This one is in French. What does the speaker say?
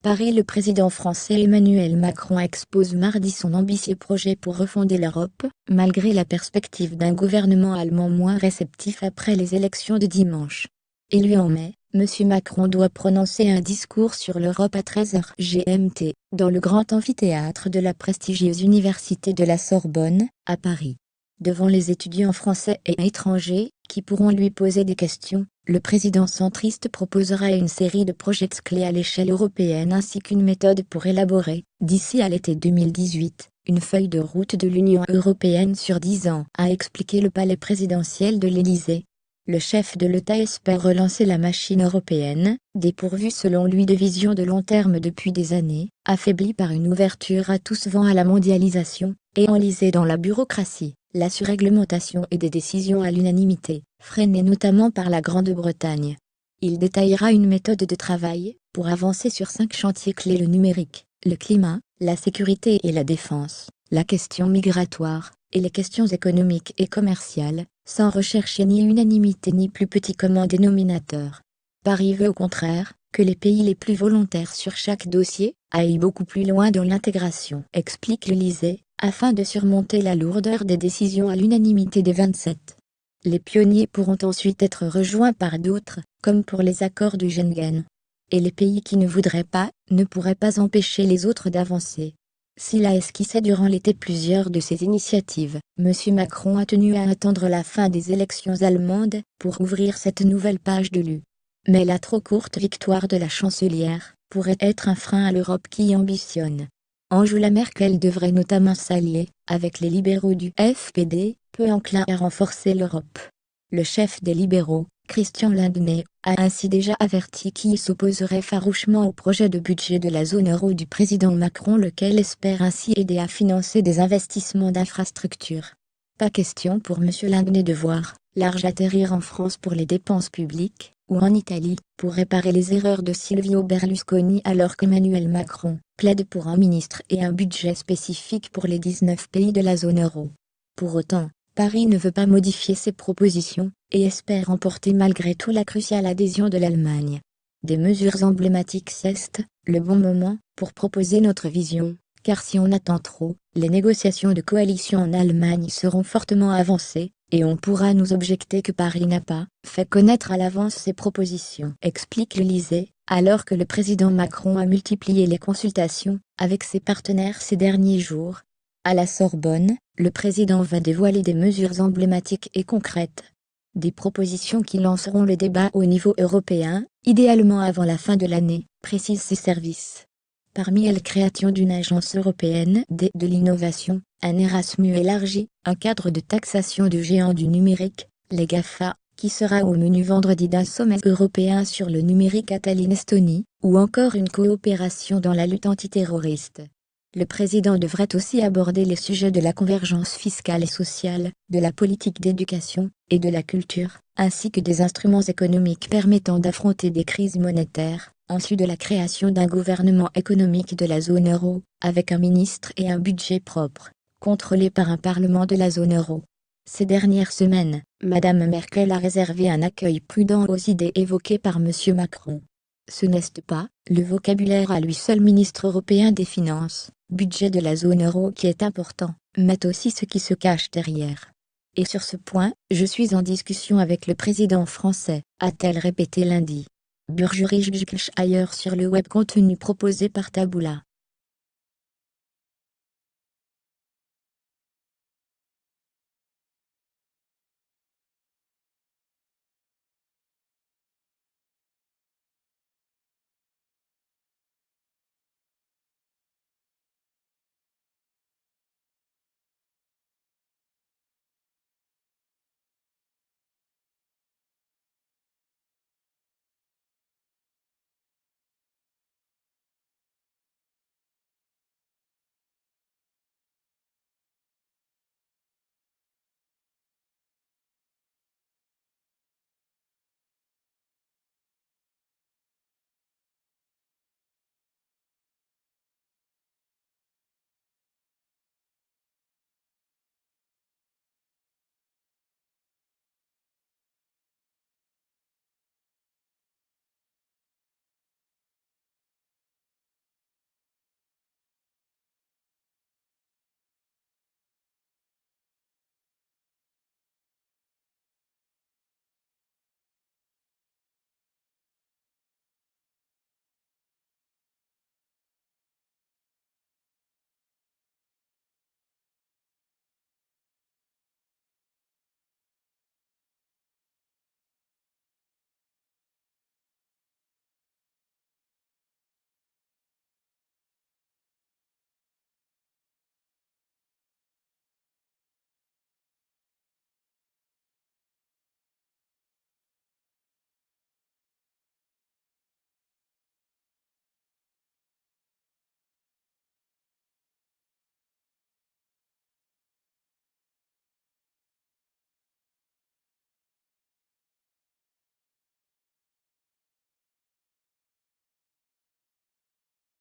Paris. Le président français Emmanuel Macron expose mardi son ambitieux projet pour refonder l'Europe, malgré la perspective d'un gouvernement allemand moins réceptif après les élections de dimanche. Élu en mai, M. Macron doit prononcer un discours sur l'Europe à 13h GMT, dans le grand amphithéâtre de la prestigieuse université de la Sorbonne, à Paris. Devant les étudiants français et étrangers, qui pourront lui poser des questions, le président centriste proposera une série de projets clés à l'échelle européenne ainsi qu'une méthode pour élaborer, d'ici à l'été 2018, une feuille de route de l'Union européenne sur 10 ans, a expliqué le palais présidentiel de l'Élysée. Le chef de l'État espère relancer la machine européenne, dépourvue selon lui de vision de long terme depuis des années, affaiblie par une ouverture à tous vents à la mondialisation, et enlisée dans la bureaucratie, la surréglementation et des décisions à l'unanimité, freinées notamment par la Grande-Bretagne. Il détaillera une méthode de travail, pour avancer sur 5 chantiers clés: le numérique, le climat, la sécurité et la défense, la question migratoire, et les questions économiques et commerciales, sans rechercher ni unanimité ni plus petit commun dénominateur. Paris veut au contraire, que les pays les plus volontaires sur chaque dossier, aillent beaucoup plus loin dans l'intégration, explique l'Élysée, afin de surmonter la lourdeur des décisions à l'unanimité des 27. Les pionniers pourront ensuite être rejoints par d'autres, comme pour les accords du Schengen. Et les pays qui ne voudraient pas, ne pourraient pas empêcher les autres d'avancer. S'il a esquissé durant l'été plusieurs de ces initiatives, M. Macron a tenu à attendre la fin des élections allemandes pour ouvrir cette nouvelle page de l'UE. Mais la trop courte victoire de la chancelière pourrait être un frein à l'Europe qui ambitionne. Angela Merkel devrait notamment s'allier avec les libéraux du FPD, peu enclins à renforcer l'Europe. Le chef des libéraux, Christian Lindner, a ainsi déjà averti qu'il s'opposerait farouchement au projet de budget de la zone euro du président Macron, lequel espère ainsi aider à financer des investissements d'infrastructures. Pas question pour M. Lindner de voir l'argent atterrir en France pour les dépenses publiques, ou en Italie, pour réparer les erreurs de Silvio Berlusconi, alors qu'Emmanuel Macron plaide pour un ministre et un budget spécifique pour les 19 pays de la zone euro. Pour autant, Paris ne veut pas modifier ses propositions, et espère emporter malgré tout la cruciale adhésion de l'Allemagne. Des mesures emblématiques, c'est le bon moment pour proposer notre vision, car si on attend trop, les négociations de coalition en Allemagne seront fortement avancées, et on pourra nous objecter que Paris n'a pas fait connaître à l'avance ses propositions, explique l'Élysée, alors que le président Macron a multiplié les consultations avec ses partenaires ces derniers jours. À la Sorbonne, le président va dévoiler des mesures emblématiques et concrètes. Des propositions qui lanceront le débat au niveau européen, idéalement avant la fin de l'année, précisent ses services. Parmi elles, création d'une agence européenne de l'innovation, un Erasmus élargi, un cadre de taxation de géants du numérique, les GAFA, qui sera au menu vendredi d'un sommet européen sur le numérique à Tallinn-Estonie, ou encore une coopération dans la lutte antiterroriste. Le président devrait aussi aborder les sujets de la convergence fiscale et sociale, de la politique d'éducation, et de la culture, ainsi que des instruments économiques permettant d'affronter des crises monétaires, en sus de la création d'un gouvernement économique de la zone euro, avec un ministre et un budget propre, contrôlé par un parlement de la zone euro. Ces dernières semaines, Mme Merkel a réservé un accueil prudent aux idées évoquées par M. Macron. Ce n'est pas le vocabulaire à lui seul ministre européen des Finances, budget de la zone euro qui est important, mais aussi ce qui se cache derrière. Et sur ce point, je suis en discussion avec le président français, a-t-elle répété lundi. Burjurijs ailleurs sur le web, contenu proposé par Taboola.